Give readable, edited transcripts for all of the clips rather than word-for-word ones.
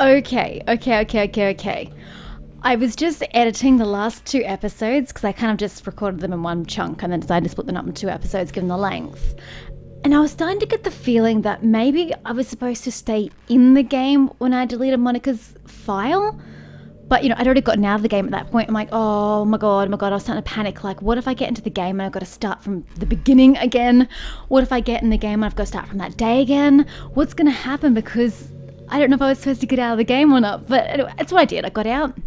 Okay. I was just editing the last 2 episodes because I kind of just recorded them in one chunk and then decided to split them up in 2 episodes given the length. And I was starting to get the feeling that maybe I was supposed to stay in the game when I deleted Monica's file. But, I'd already gotten out of the game at that point. I'm like, oh my god, I was starting to panic. Like, what if I get into the game and I've got to start from the beginning again? What if I get in the game and I've got to start from that day again? What's going to happen? Because I don't know if I was supposed to get out of the game or not. But anyway, that's what I did. I got out.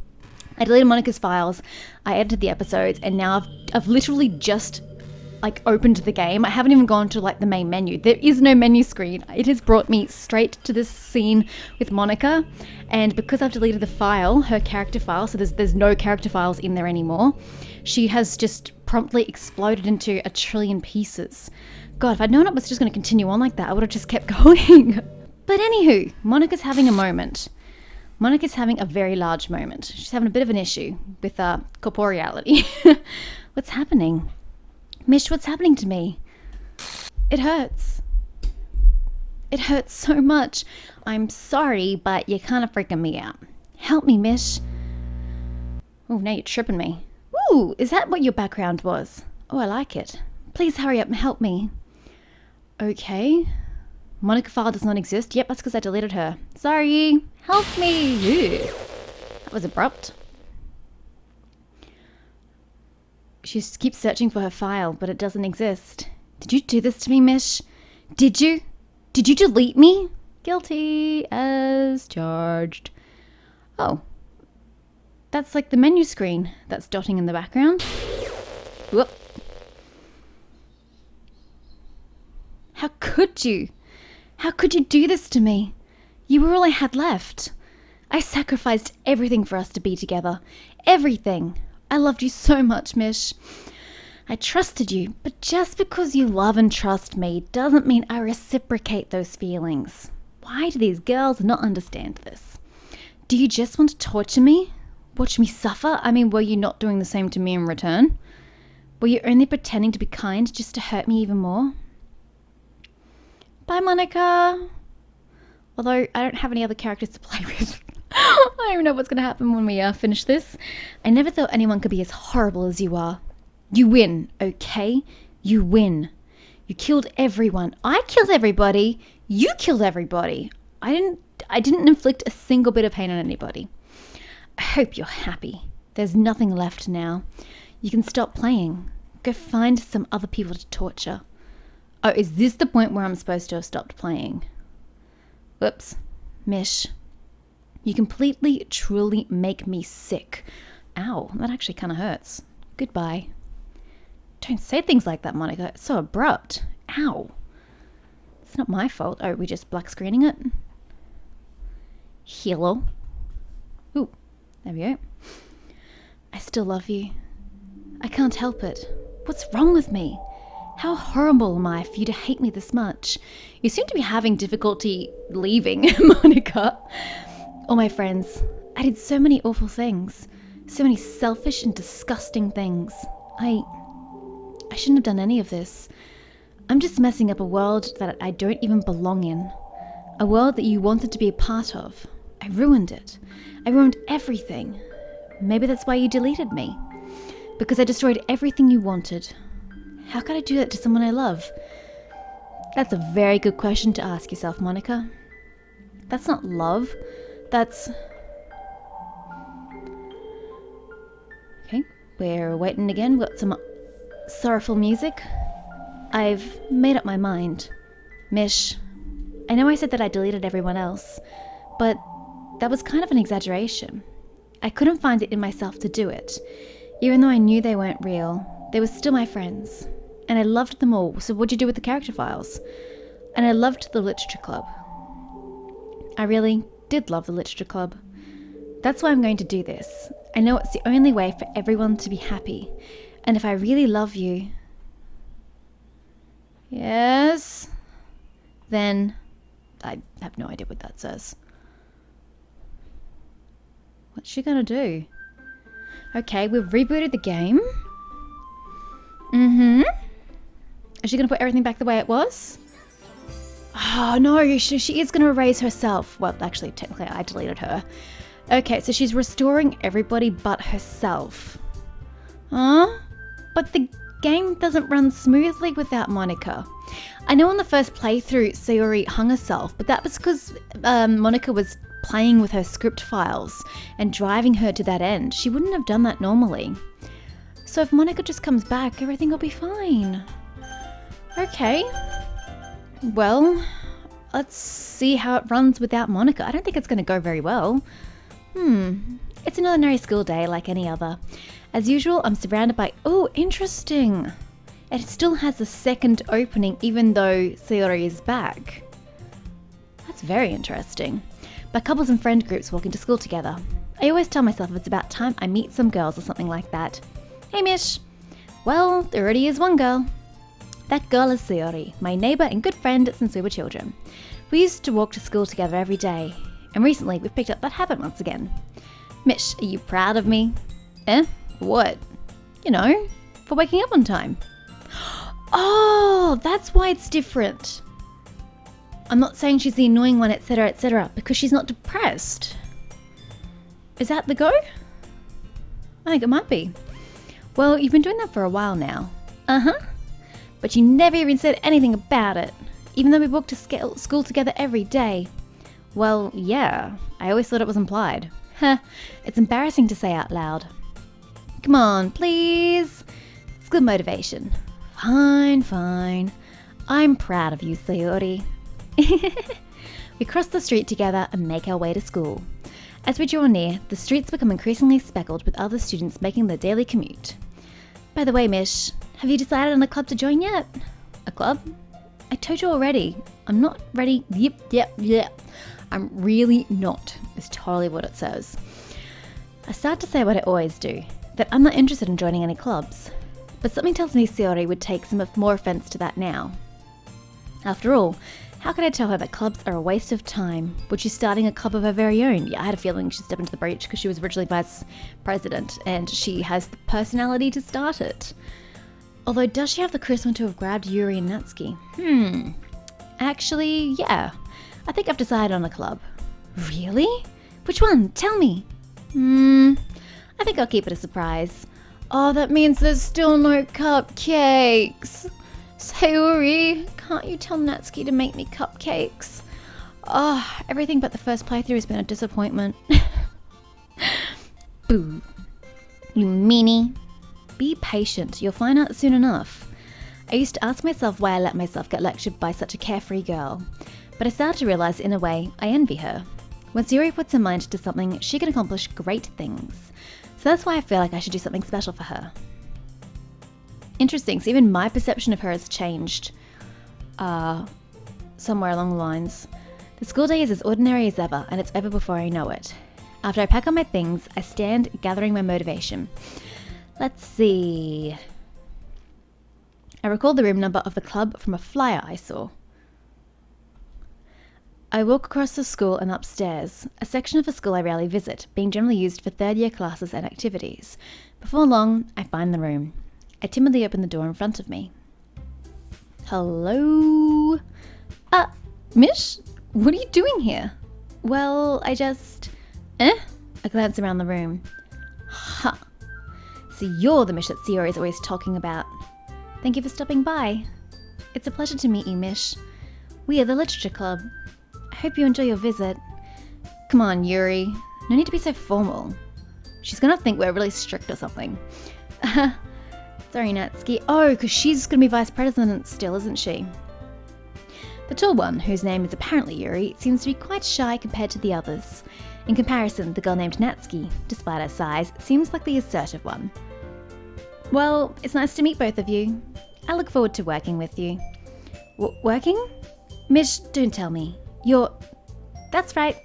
I deleted Monica's files. I edited the episodes. And now I've literally just opened the game. I haven't even gone to the main menu. There is no menu screen. It has brought me straight to this scene with Monica, and because I've deleted the file, her character file, so there's no character files in there anymore, she has just promptly exploded into a trillion pieces. God, if I'd known it was just going to continue on like that, I would have just kept going. But anywho, Monica's having a moment. Monica's having a very large moment. She's having a bit of an issue with corporeality. What's happening? Mish, what's happening to me? It hurts. It hurts so much. I'm sorry, but you're kind of freaking me out. Help me, Mish. Oh, now you're tripping me. Ooh, is that what your background was? Oh, I like it. Please hurry up and help me. Okay. Monica file does not exist. Yep, that's because I deleted her. Sorry. Help me. Ew. That was abrupt. She keeps searching for her file, but it doesn't exist. Did you do this to me, Mish? Did you? Did you delete me? Guilty as charged. Oh. That's like the menu screen that's dotting in the background. Whoop. How could you? How could you do this to me? You were all I had left. I sacrificed everything for us to be together. Everything. I loved you so much, Mish. I trusted you, but just because you love and trust me doesn't mean I reciprocate those feelings. Why do these girls not understand this? Do you just want to torture me? Watch me suffer? I mean, were you not doing the same to me in return? Were you only pretending to be kind just to hurt me even more? Bye, Monica. Although I don't have any other characters to play with. I don't even know what's going to happen when we finish this. I never thought anyone could be as horrible as you are. You win, okay? You win. You killed everyone. I killed everybody. You killed everybody. I didn't inflict a single bit of pain on anybody. I hope you're happy. There's nothing left now. You can stop playing. Go find some other people to torture. Oh, is this the point where I'm supposed to have stopped playing? Whoops. Mish. You completely, truly make me sick. Ow, that actually kind of hurts. Goodbye. Don't say things like that, Monica. It's so abrupt. Ow. It's not my fault. Oh, we're just black screening it? Hello. Ooh, there we go. I still love you. I can't help it. What's wrong with me? How horrible am I for you to hate me this much? You seem to be having difficulty leaving, Monica. All my friends, I did so many awful things. So many selfish and disgusting things. I shouldn't have done any of this. I'm just messing up a world that I don't even belong in. A world that you wanted to be a part of. I ruined it. I ruined everything. Maybe that's why you deleted me. Because I destroyed everything you wanted. How could I do that to someone I love? That's a very good question to ask yourself, Monica. That's not love. That's... Okay, we're waiting again. We've got some sorrowful music. I've made up my mind. Mish, I know I said that I deleted everyone else, but that was kind of an exaggeration. I couldn't find it in myself to do it. Even though I knew they weren't real, they were still my friends. And I loved them all, so what'd you do with the character files? And I loved the literature club. I really did love the literature club. That's why I'm going to do this. I know it's the only way for everyone to be happy. And if I really love you... Yes? Then... I have no idea what that says. What's she gonna do? Okay, we've rebooted the game. Is she gonna put everything back the way it was? Oh no, she is going to erase herself. Well, actually, technically I deleted her. Okay, so she's restoring everybody but herself. Huh? But the game doesn't run smoothly without Monica. I know on the first playthrough, Sayori hung herself, but that was because Monica was playing with her script files and driving her to that end. She wouldn't have done that normally. So if Monica just comes back, everything will be fine. Okay. Well, let's see how it runs without Monica. I don't think it's going to go very well. It's an ordinary school day like any other. As usual, I'm surrounded by... Oh, interesting. It still has a second opening even though Sayori is back. That's very interesting. By couples and friend groups walking to school together. I always tell myself it's about time I meet some girls or something like that. Hey, Mish. Well, there already is one girl. That girl is Sayori, my neighbour and good friend since we were children. We used to walk to school together every day, and recently we've picked up that habit once again. Mish, are you proud of me? What? You know, for waking up on time. Oh, that's why it's different. I'm not saying she's the annoying one, etc., because she's not depressed. Is that the go? I think it might be. Well, you've been doing that for a while now. But you never even said anything about it, even though we walked to school together every day. Well, yeah, I always thought it was implied. It's embarrassing to say out loud. Come on, please. It's good motivation. Fine. I'm proud of you, Sayori. We cross the street together and make our way to school. As we draw near, the streets become increasingly speckled with other students making their daily commute. By the way, Mish, have you decided on a club to join yet? A club? I told you already. I'm not ready. Yep. I'm really not, is totally what it says. I start to say what I always do, that I'm not interested in joining any clubs. But something tells me Sayori would take some more offense to that now. After all, how could I tell her that clubs are a waste of time? Would she starting a club of her very own? Yeah, I had a feeling she'd step into the breach because she was originally vice president and she has the personality to start it. Although, does she have the charisma to have grabbed Yuri and Natsuki? Actually, yeah. I think I've decided on a club. Really? Which one? Tell me. I think I'll keep it a surprise. Oh, that means there's still no cupcakes. Sayori, can't you tell Natsuki to make me cupcakes? Oh, everything but the first playthrough has been a disappointment. Boo. You meanie. Be patient, you'll find out soon enough. I used to ask myself why I let myself get lectured by such a carefree girl, but I started to realise in a way I envy her. When Sayori puts her mind to something, she can accomplish great things. So that's why I feel like I should do something special for her. Interesting, so even my perception of her has changed. Somewhere along the lines. The school day is as ordinary as ever, and it's over before I know it. After I pack up my things, I stand gathering my motivation. Let's see. I recalled the room number of the club from a flyer I saw. I walk across the school and upstairs, a section of the school I rarely visit, being generally used for third-year classes and activities. Before long, I find the room. I timidly open the door in front of me. Hello? Mish? What are you doing here? Well, I just... I glance around the room. Ha! So you're the Mish that Sayori is always talking about. Thank you for stopping by. It's a pleasure to meet you, Mish. We are the Literature Club. I hope you enjoy your visit. Come on, Yuri. No need to be so formal. She's gonna think we're really strict or something. Sorry, Natsuki. Oh, because she's gonna be vice president still, isn't she? The tall one, whose name is apparently Yuri, seems to be quite shy compared to the others. In comparison, the girl named Natsuki, despite her size, seems like the assertive one. Well, it's nice to meet both of you. I look forward to working with you. Working? Mish, don't tell me. That's right.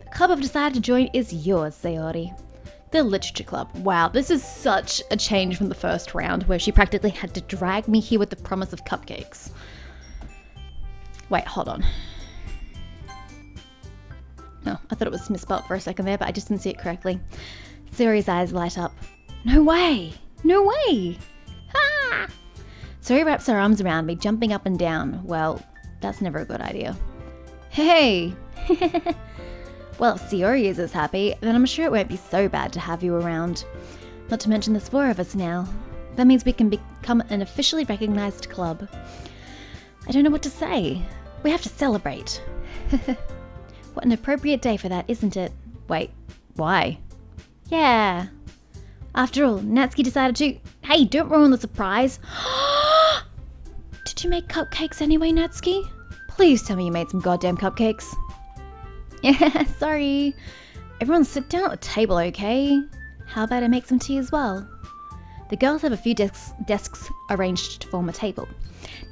The club I've decided to join is yours, Sayori. The Literature Club. Wow, this is such a change from the first round where she practically had to drag me here with the promise of cupcakes. Wait, hold on. No, I thought it was misspelled for a second there, but I just didn't see it correctly. Sayori's eyes light up. No way! No way! Ah! Sayori wraps her arms around me, jumping up and down. Well, That's never a good idea. Hey! Well, if Sayori is as happy, then I'm sure it won't be so bad to have you around. Not to mention there's 4 of us now. That means we can become an officially recognized club. I don't know what to say. We have to celebrate. What an appropriate day for that, isn't it? Wait, why? Yeah. After all, Natsuki decided to... Hey, don't ruin the surprise. Did you make cupcakes anyway, Natsuki? Please tell me you made some goddamn cupcakes. Yeah, sorry. Everyone sit down at the table, okay? How about I make some tea as well? The girls have a few desks arranged to form a table.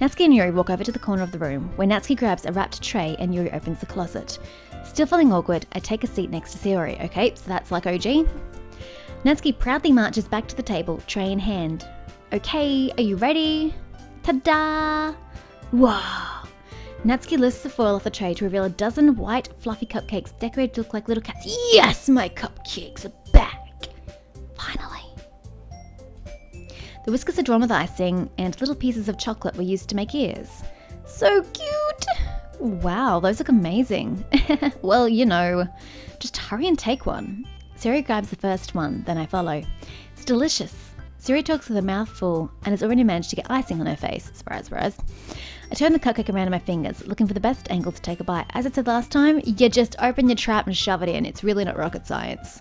Natsuki and Yuri walk over to the corner of the room, where Natsuki grabs a wrapped tray and Yuri opens the closet. Still feeling awkward, I take a seat next to Sayori, okay? So that's like OG. Natsuki proudly marches back to the table, tray in hand. Okay, are you ready? Ta-da! Wow! Natsuki lifts the foil off the tray to reveal a dozen white, fluffy cupcakes decorated to look like little cats. Yes, my cupcakes are back! Finally. The whiskers are drawn with icing, and little pieces of chocolate were used to make ears. So cute! Wow, those look amazing. Well, you know, just hurry and take one. Sayori grabs the first one, then I follow. It's delicious. Sayori talks with a mouthful and has already managed to get icing on her face. Surprise, surprise. I turn the cupcake around in my fingers, looking for the best angle to take a bite. As I said last time, you just open your trap and shove it in. It's really not rocket science.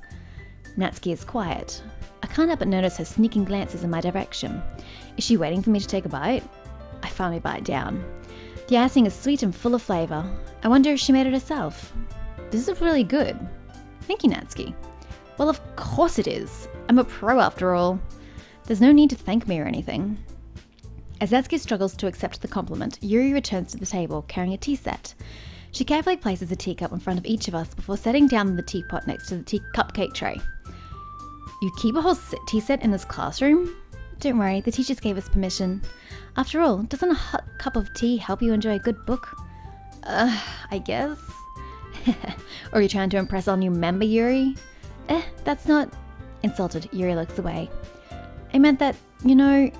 Natsuki is quiet. I can't help but notice her sneaking glances in my direction. Is she waiting for me to take a bite? I finally bite down. The icing is sweet and full of flavour. I wonder if she made it herself. This is really good. Thank you, Natsuki. Well, of course it is. I'm a pro after all. There's no need to thank me or anything. As Natsuki struggles to accept the compliment, Yuri returns to the table carrying a tea set. She carefully places a teacup in front of each of us before setting down the teapot next to the cupcake tray. You keep a whole tea set in this classroom? Don't worry, the teachers gave us permission. After all, doesn't a hot cup of tea help you enjoy a good book? I guess. Or are you trying to impress our new member, Yuri? That's not... Insulted, Yuri looks away. I meant that, you know,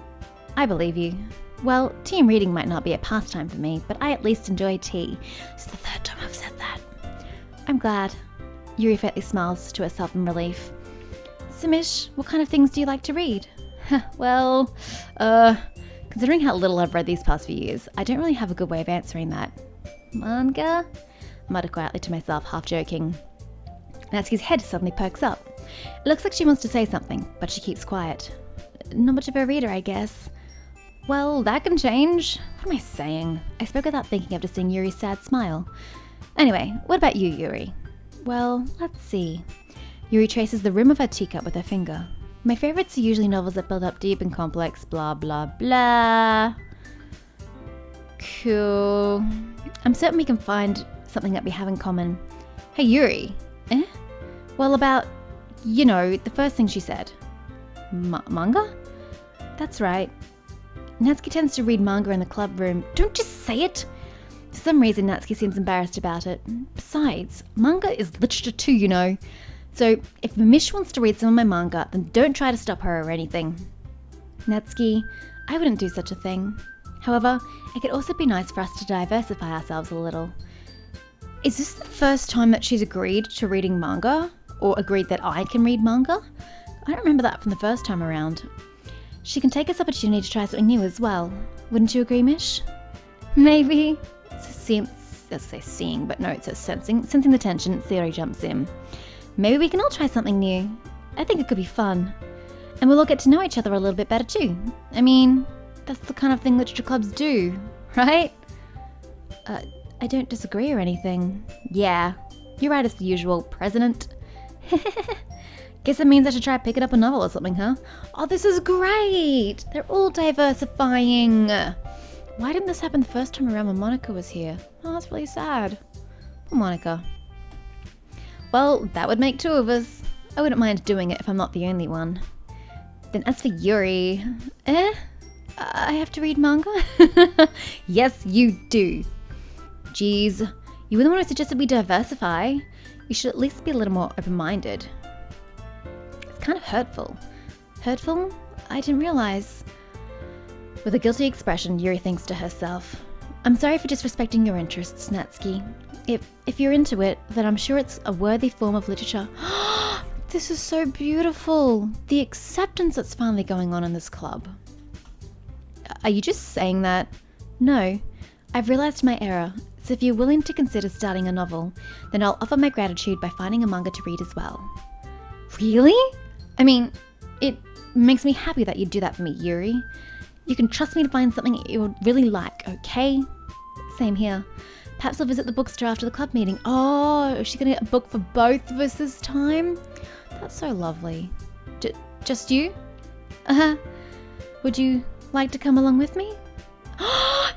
I believe you. Well, tea and reading might not be a pastime for me, but I at least enjoy tea. It's the 3rd time I've said that. I'm glad. Yuri faintly smiles to herself in relief. Simish, what kind of things do you like to read? Well, considering how little I've read these past few years, I don't really have a good way of answering that. Manga? I mutter quietly to myself, half joking. Natsuki's head suddenly perks up. It looks like she wants to say something, but she keeps quiet. Not much of a reader, I guess. Well, that can change. What am I saying? I spoke without thinking after seeing Yuri's sad smile. Anyway, what about you, Yuri? Well, let's see. Yuri traces the rim of her teacup with her finger. My favorites are usually novels that build up deep and complex, blah, blah, blah. Cool. I'm certain we can find something that we have in common. Hey, Yuri. Well, about, you know, the first thing she said. Manga? That's right. Natsuki tends to read manga in the club room. Don't just say it! For some reason, Natsuki seems embarrassed about it. Besides, manga is literature too, you know. So, if Mish wants to read some of my manga, then don't try to stop her or anything. Natsuki, I wouldn't do such a thing. However, it could also be nice for us to diversify ourselves a little. Is this the first time that she's agreed to reading manga? Or agreed that I can read manga? I don't remember that from the first time around. She can take this opportunity to try something new as well. Wouldn't you agree, Mish? Maybe. It says seeing, but no, it says sensing. Sensing the tension, Sayori jumps in. Maybe we can all try something new. I think it could be fun. And we'll all get to know each other a little bit better too. I mean, that's the kind of thing literature clubs do, right? I don't disagree or anything. Yeah, you're right as the usual, President. Guess it means I should try picking up a novel or something, huh? Oh, this is great! They're all diversifying. Why didn't this happen the first time around when Monica was here? Oh, that's really sad. Poor Monica. Well, that would make 2 of us. I wouldn't mind doing it if I'm not the only one. Then as for Yuri... I have to read manga? Yes, you do. Jeez, you were the one who suggested we diversify. You should at least be a little more open-minded. It's kind of hurtful. Hurtful? I didn't realize. With a guilty expression, Yuri thinks to herself, I'm sorry for disrespecting your interests, Natsuki. If you're into it, then I'm sure it's a worthy form of literature. This is so beautiful. The acceptance that's finally going on in this club. Are you just saying that? No, I've realized my error. So if you're willing to consider starting a novel, then I'll offer my gratitude by finding a manga to read as well. Really? I mean, it makes me happy that you'd do that for me, Yuri. You can trust me to find something you would really like, okay? Same here. Perhaps I'll visit the bookstore after the club meeting. Oh, is she gonna get a book for both of us this time? That's so lovely. Just you? Would you like to come along with me?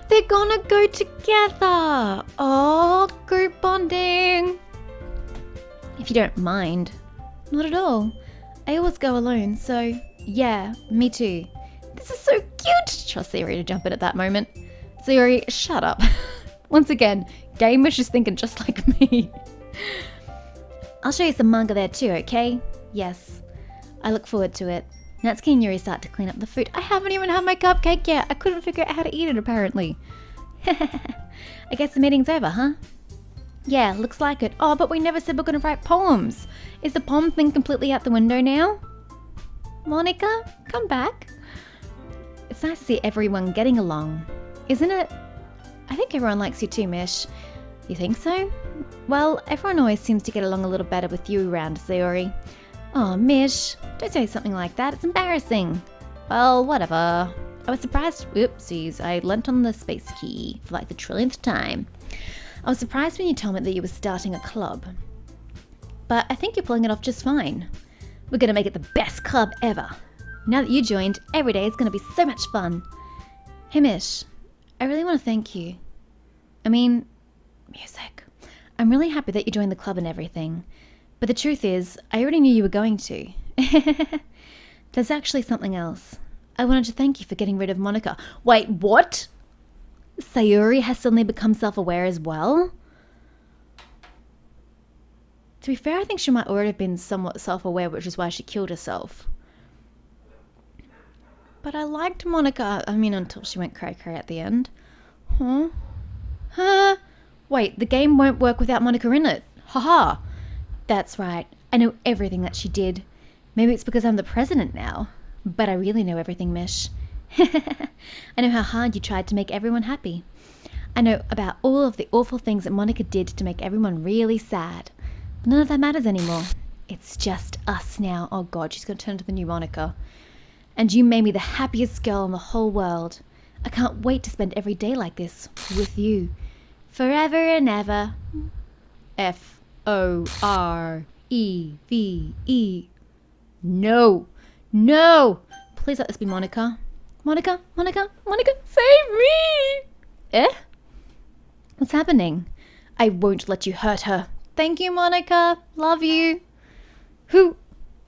They're gonna go together! Oh, group bonding! If you don't mind. Not at all. I always go alone, so yeah, me too. This is so cute! Trust Sayori to jump in at that moment. Sayori, shut up. Once again, Gamish is thinking just like me. I'll show you some manga there too, okay? Yes. I look forward to it. Natsuki and Yuri start to clean up the food. I haven't even had my cupcake yet. I couldn't figure out how to eat it, apparently. I guess the meeting's over, huh? Yeah, looks like it. Oh, but we never said we're gonna write poems. Is the poem thing completely out the window now? Monica, come back. It's nice to see everyone getting along, isn't it? I think everyone likes you too, Mish. You think so? Well, everyone always seems to get along a little better with you around, Sayori. Oh, Mish, don't say something like that. It's embarrassing. Well, whatever. I was surprised. Oopsies, I lent on the space key for like the trillionth time. I was surprised when you told me that you were starting a club. But I think you're pulling it off just fine. We're gonna make it the best club ever. Now that you joined, every day is gonna be so much fun. Hey, Mish, I really want to thank you. I mean, music. I'm really happy that you joined the club and everything. But the truth is, I already knew you were going to. There's actually something else. I wanted to thank you for getting rid of Monica. Wait, what? Sayori has suddenly become self-aware as well? To be fair, I think she might already have been somewhat self-aware, which is why she killed herself. But I liked Monica. I mean, until she went cray-cray at the end. Huh? Wait, the game won't work without Monica in it. Haha. That's right. I know everything that she did. Maybe it's because I'm the president now. But I really know everything, Mish. I know how hard you tried to make everyone happy. I know about all of the awful things that Monica did to make everyone really sad. But none of that matters anymore. It's just us now. Oh god, she's going to turn to the new Monica. And you made me the happiest girl in the whole world. I can't wait to spend every day like this with you. Forever and ever. F-O-R-E-V-E. No. No. Please let this be Monica. Monica, Monica, Monica, save me! What's happening? I won't let you hurt her. Thank you, Monica. Love you. Who?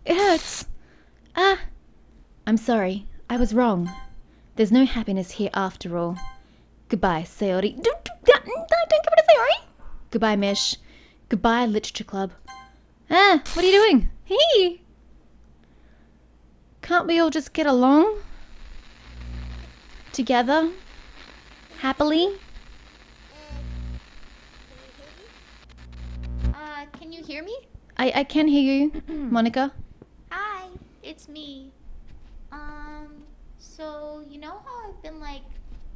It hurts. I'm sorry. I was wrong. There's no happiness here after all. Goodbye, Sayori. Don't give it to Sayori. Goodbye, Mish. Goodbye, Literature Club. What are you doing? Hey! Can't we all just get along? Together? Happily? Can you hear me? I can hear you, Monica. Hi, it's me. So you know how I've been like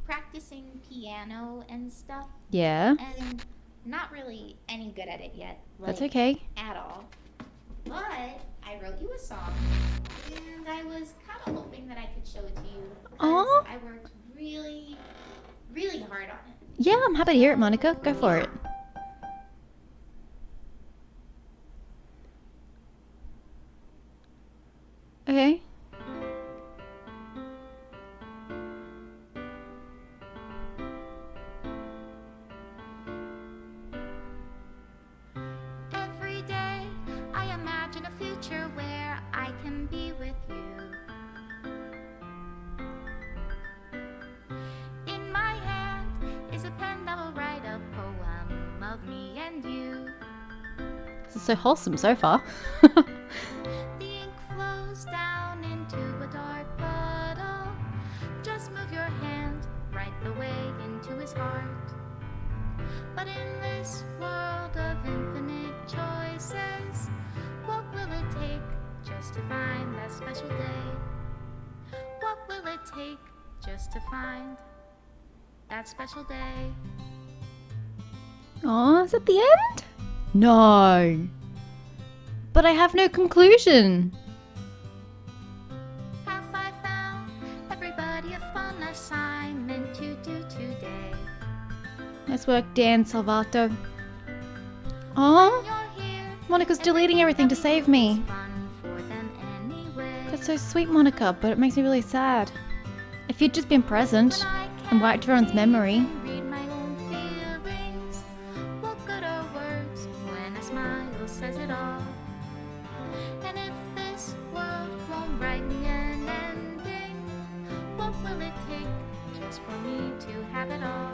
practicing piano and stuff? Yeah. And not really any good at it yet. Like, That's okay. At all. But I wrote you a song, and I was kind of hoping that I could show it to you. Aw. I worked really, really hard on it. Yeah, I'm happy to hear it, Monica. Go for it. Okay. Every day I imagine a future where I can be with you. In my hand is a pen that will write a poem of me and you. This is so wholesome so far. The ink flows down into a dark puddle. Just move your hand right the way into his heart. But in this world of infinite choices, what will it take just to find that special day? What will it take just to find that special day? Oh, is it the end? No. But I have no conclusion. Have I found everybody a fun assignment to do today? Nice work, Dan Salvato. Oh, You're here, Monica's deleting everything to save me. fun for them anyway. That's so sweet, Monica, but it makes me really sad. If you'd just been present and wiped everyone's memory. Read my own feelings. What good are words when a smile says it all? And if this world won't write me an ending, what will it take just for me to have it all?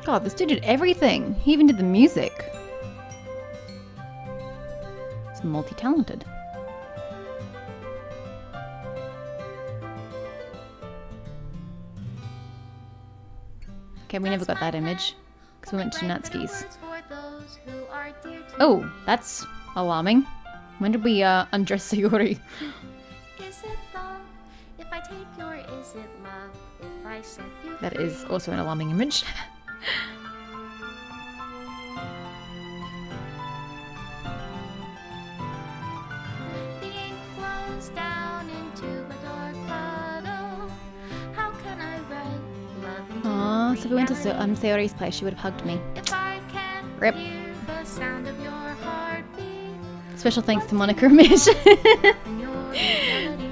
God, this dude did everything. He even did the music. He's multi-talented. Okay, we never got that image because we went to Natsuki's. Oh, that's alarming. When did we undress Sayori? Is it love if I take your is it love if I set you That is free? also an alarming image. The ink flows down into a dark puddle. How can I write love into Aw, so if we went to reality? Sayori's place, she would have hugged me. If I can't Rip. hear the sound of your heartbeat Special thanks to Monica Ramesh. in your reality,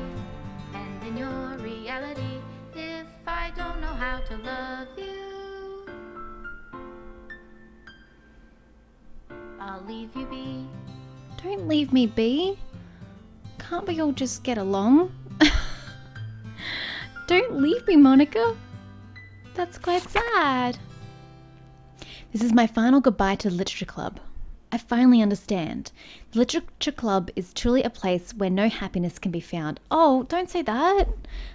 and in your reality, if I don't know how to love you, I'll leave you be. Don't leave me be. Can't we all just get along? Don't leave me, Monica. That's quite sad. This is my final goodbye to the Literature Club. I finally understand. The Literature Club is truly a place where no happiness can be found. Oh, don't say that.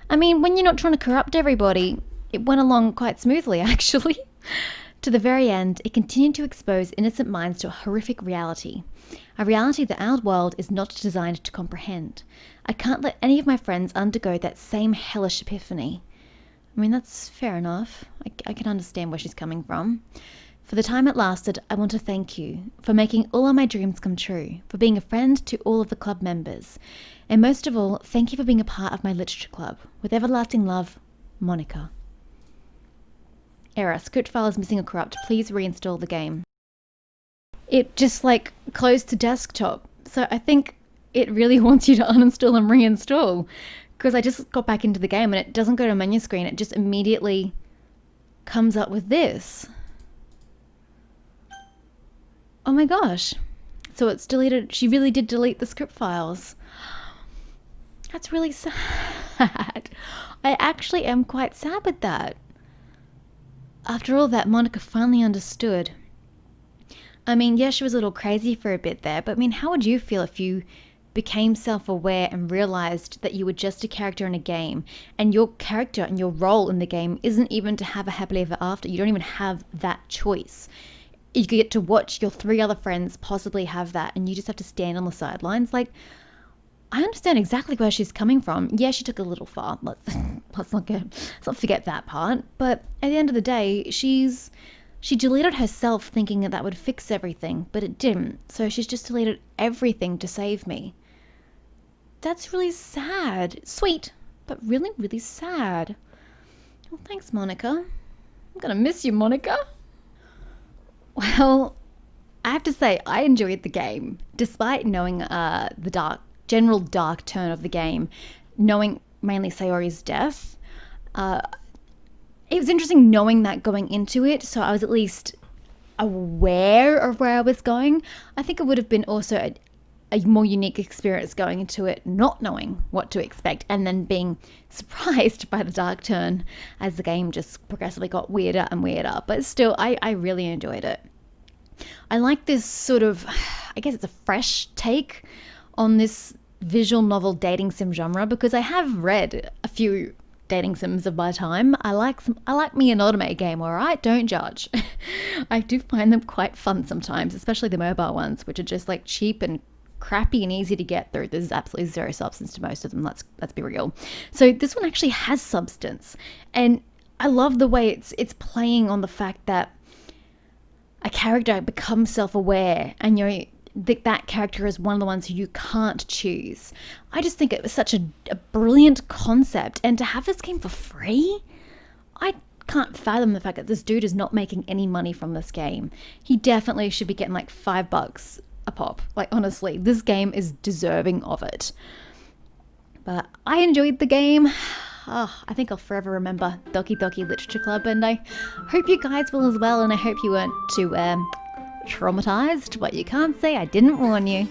I mean, when you're not trying to corrupt everybody, it went along quite smoothly, actually. To the very end, it continued to expose innocent minds to a horrific reality. A reality that our world is not designed to comprehend. I can't let any of my friends undergo that same hellish epiphany. I mean, that's fair enough. I can understand where she's coming from. For the time it lasted, I want to thank you for making all of my dreams come true, for being a friend to all of the club members, and most of all, thank you for being a part of my literature club. With everlasting love, Monica. Error. Script file is missing or corrupt. Please reinstall the game. It just closed to desktop. So I think it really wants you to uninstall and reinstall. Because I just got back into the game and it doesn't go to a menu screen. It just immediately comes up with this. Oh my gosh. So it's deleted. She really did delete the script files. That's really sad. I actually am quite sad with that. After all that, Monica finally understood. I mean, yeah, she was a little crazy for a bit there, but I mean, how would you feel if you became self-aware and realized that you were just a character in a game, and your character and your role in the game isn't even to have a happily ever after? You don't even have that choice. You get to watch your 3 other friends possibly have that, and you just have to stand on the sidelines. I understand exactly where she's coming from. Yeah, she took a little far. Let's not forget that part. But at the end of the day, she deleted herself thinking that would fix everything, but it didn't. So she's just deleted everything to save me. That's really sad. Sweet, but really, really sad. Well, thanks, Monica. I'm gonna miss you, Monica. Well, I have to say, I enjoyed the game, despite knowing the general dark turn of the game, knowing mainly Sayori's death. It was interesting knowing that going into it, so I was at least aware of where I was going. I think it would have been also a more unique experience going into it, not knowing what to expect, and then being surprised by the dark turn as the game just progressively got weirder and weirder. But still, I really enjoyed it. I like this sort of, I guess it's a fresh take on this visual novel dating sim genre because I have read a few dating sims of my time. I like me an automate game, all right? Don't judge. I do find them quite fun sometimes, especially the mobile ones, which are just like cheap and crappy and easy to get through. There's absolutely zero substance to most of them. Let's be real. So this one actually has substance, and I love the way it's playing on the fact that a character becomes self-aware, and that character is one of the ones who you can't choose. I just think it was such a brilliant concept, and to have this game for free, I can't fathom the fact that this dude is not making any money from this game. He definitely should be getting like $5 a pop. Like, honestly, this game is deserving of it. But I enjoyed the game. I think I'll forever remember Doki Doki Literature Club, and I hope you guys will as well, and I hope you weren't too traumatized, but you can't say I didn't warn you.